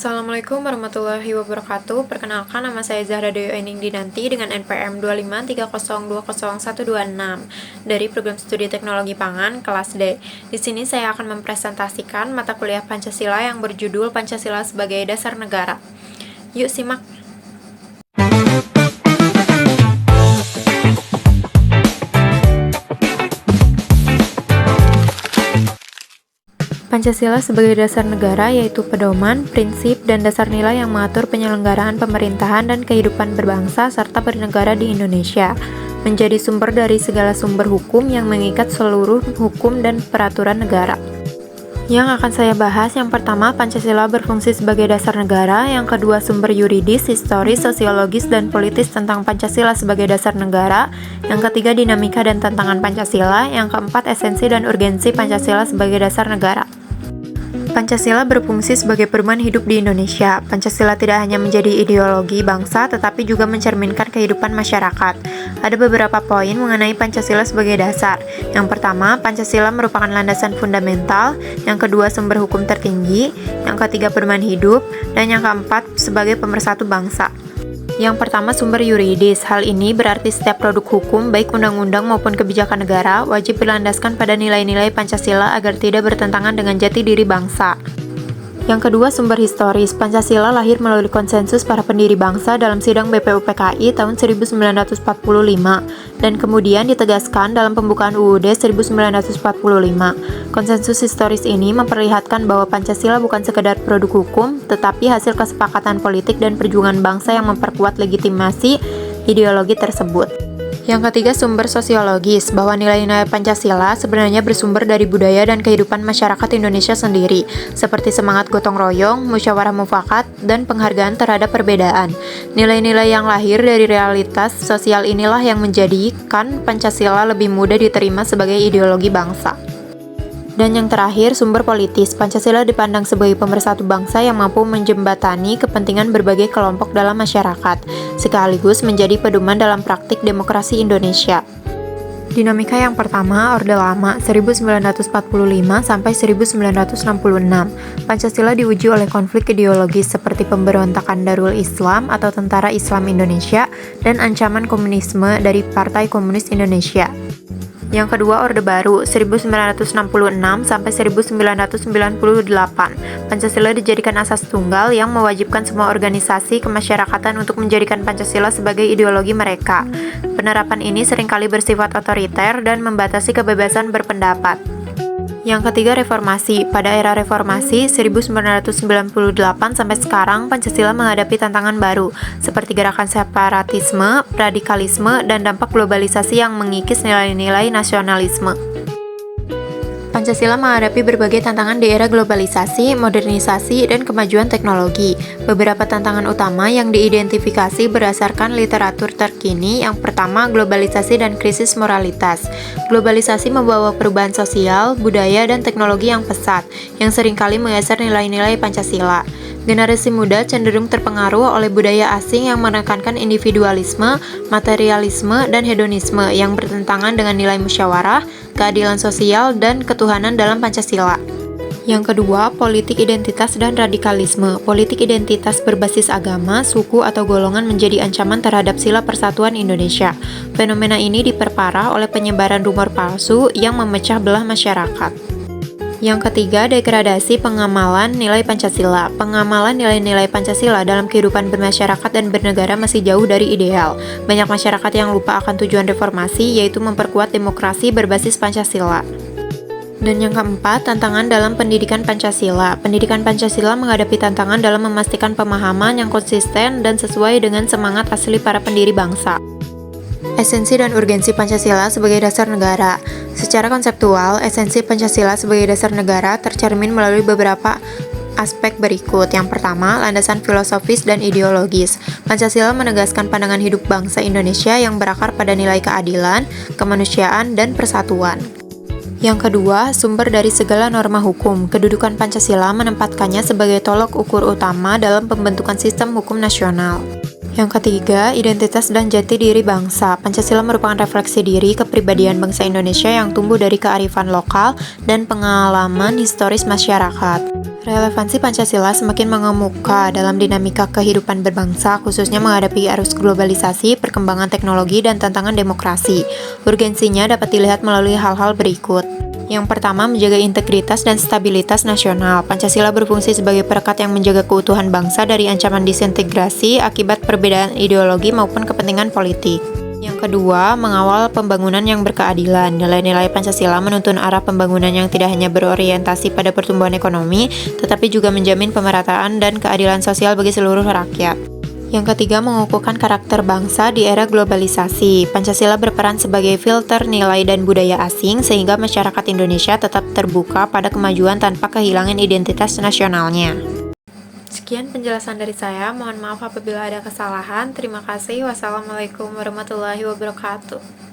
Assalamualaikum warahmatullahi wabarakatuh. Perkenalkan, nama saya Zahra Dewi Ening Dinanti dengan NPM 253020126 dari Program Studi Teknologi Pangan kelas D. Di sini saya akan mempresentasikan mata kuliah Pancasila yang berjudul Pancasila sebagai Dasar Negara. Yuk simak. Pancasila sebagai dasar negara yaitu pedoman, prinsip, dan dasar nilai yang mengatur penyelenggaraan pemerintahan dan kehidupan berbangsa serta bernegara di Indonesia. Menjadi sumber dari segala sumber hukum yang mengikat seluruh hukum dan peraturan negara. Yang akan saya bahas, yang pertama, Pancasila berfungsi sebagai dasar negara, yang kedua, sumber yuridis, historis, sosiologis, dan politis tentang Pancasila sebagai dasar negara, yang ketiga, dinamika dan tantangan Pancasila, yang keempat, esensi dan urgensi Pancasila sebagai dasar negara. Pancasila berfungsi sebagai pedoman hidup di Indonesia. Pancasila tidak hanya menjadi ideologi bangsa, tetapi juga mencerminkan kehidupan masyarakat. Ada beberapa poin mengenai Pancasila sebagai dasar. Yang pertama, Pancasila merupakan landasan fundamental. Yang kedua, sumber hukum tertinggi. Yang ketiga, pedoman hidup. Dan yang keempat, sebagai pemersatu bangsa. Yang pertama, sumber yuridis. Hal ini berarti setiap produk hukum, baik undang-undang maupun kebijakan negara, wajib berlandaskan pada nilai-nilai Pancasila agar tidak bertentangan dengan jati diri bangsa. Yang kedua, sumber historis. Pancasila lahir melalui konsensus para pendiri bangsa dalam sidang BPUPKI tahun 1945 dan kemudian ditegaskan dalam pembukaan UUD 1945. Konsensus historis ini memperlihatkan bahwa Pancasila bukan sekedar produk hukum, tetapi hasil kesepakatan politik dan perjuangan bangsa yang memperkuat legitimasi ideologi tersebut. Yang ketiga, sumber sosiologis, bahwa nilai-nilai Pancasila sebenarnya bersumber dari budaya dan kehidupan masyarakat Indonesia sendiri, seperti semangat gotong royong, musyawarah mufakat, dan penghargaan terhadap perbedaan. Nilai-nilai yang lahir dari realitas sosial inilah yang menjadikan Pancasila lebih mudah diterima sebagai ideologi bangsa. Dan yang terakhir, sumber politis. Pancasila dipandang sebagai pemersatu bangsa yang mampu menjembatani kepentingan berbagai kelompok dalam masyarakat, sekaligus menjadi pedoman dalam praktik demokrasi Indonesia. Dinamika yang pertama, Orde Lama, 1945 sampai 1966. Pancasila diuji oleh konflik ideologis seperti pemberontakan Darul Islam atau Tentara Islam Indonesia dan ancaman komunisme dari Partai Komunis Indonesia. Yang kedua, Orde Baru, 1966 sampai 1998. Pancasila dijadikan asas tunggal yang mewajibkan semua organisasi kemasyarakatan untuk menjadikan Pancasila sebagai ideologi mereka. Penerapan ini seringkali bersifat otoriter dan membatasi kebebasan berpendapat. Yang ketiga, reformasi. Pada era reformasi 1998 sampai sekarang, Pancasila menghadapi tantangan baru seperti gerakan separatisme, radikalisme, dan dampak globalisasi yang mengikis nilai-nilai nasionalisme. Pancasila menghadapi berbagai tantangan di era globalisasi, modernisasi, dan kemajuan teknologi. Beberapa tantangan utama yang diidentifikasi berdasarkan literatur terkini. Yang pertama, globalisasi dan krisis moralitas. Globalisasi membawa perubahan sosial, budaya, dan teknologi yang pesat, yang seringkali menggeser nilai-nilai Pancasila. Generasi muda cenderung terpengaruh oleh budaya asing yang menekankan individualisme, materialisme, dan hedonisme yang bertentangan dengan nilai musyawarah, keadilan sosial, dan ketuhanan dalam Pancasila. Yang kedua, politik identitas dan radikalisme. Politik identitas berbasis agama, suku, atau golongan menjadi ancaman terhadap sila persatuan Indonesia. Fenomena ini diperparah oleh penyebaran rumor palsu yang memecah belah masyarakat. Yang ketiga, degradasi pengamalan nilai Pancasila. Pengamalan nilai-nilai Pancasila dalam kehidupan bermasyarakat dan bernegara masih jauh dari ideal. Banyak masyarakat yang lupa akan tujuan reformasi, yaitu memperkuat demokrasi berbasis Pancasila. Dan yang keempat, tantangan dalam pendidikan Pancasila. Pendidikan Pancasila menghadapi tantangan dalam memastikan pemahaman yang konsisten dan sesuai dengan semangat asli para pendiri bangsa. Esensi dan urgensi Pancasila sebagai dasar negara. Secara konseptual, esensi Pancasila sebagai dasar negara tercermin melalui beberapa aspek berikut. Yang pertama, landasan filosofis dan ideologis. Pancasila menegaskan pandangan hidup bangsa Indonesia yang berakar pada nilai keadilan, kemanusiaan, dan persatuan. Yang kedua, sumber dari segala norma hukum. Kedudukan Pancasila menempatkannya sebagai tolok ukur utama dalam pembentukan sistem hukum nasional. Yang ketiga, identitas dan jati diri bangsa. Pancasila merupakan refleksi diri kepribadian bangsa Indonesia yang tumbuh dari kearifan lokal dan pengalaman historis masyarakat. Relevansi Pancasila semakin mengemuka dalam dinamika kehidupan berbangsa, khususnya menghadapi arus globalisasi, perkembangan teknologi, dan tantangan demokrasi. Urgensinya dapat dilihat melalui hal-hal berikut. Yang pertama, menjaga integritas dan stabilitas nasional. Pancasila berfungsi sebagai perekat yang menjaga keutuhan bangsa dari ancaman disintegrasi akibat perbedaan ideologi maupun kepentingan politik. Yang kedua, mengawal pembangunan yang berkeadilan. Nilai-nilai Pancasila menuntun arah pembangunan yang tidak hanya berorientasi pada pertumbuhan ekonomi, tetapi juga menjamin pemerataan dan keadilan sosial bagi seluruh rakyat. Yang ketiga, mengukuhkan karakter bangsa di era globalisasi. Pancasila berperan sebagai filter nilai dan budaya asing, sehingga masyarakat Indonesia tetap terbuka pada kemajuan tanpa kehilangan identitas nasionalnya. Sekian penjelasan dari saya, mohon maaf apabila ada kesalahan. Terima kasih. Wassalamualaikum warahmatullahi wabarakatuh.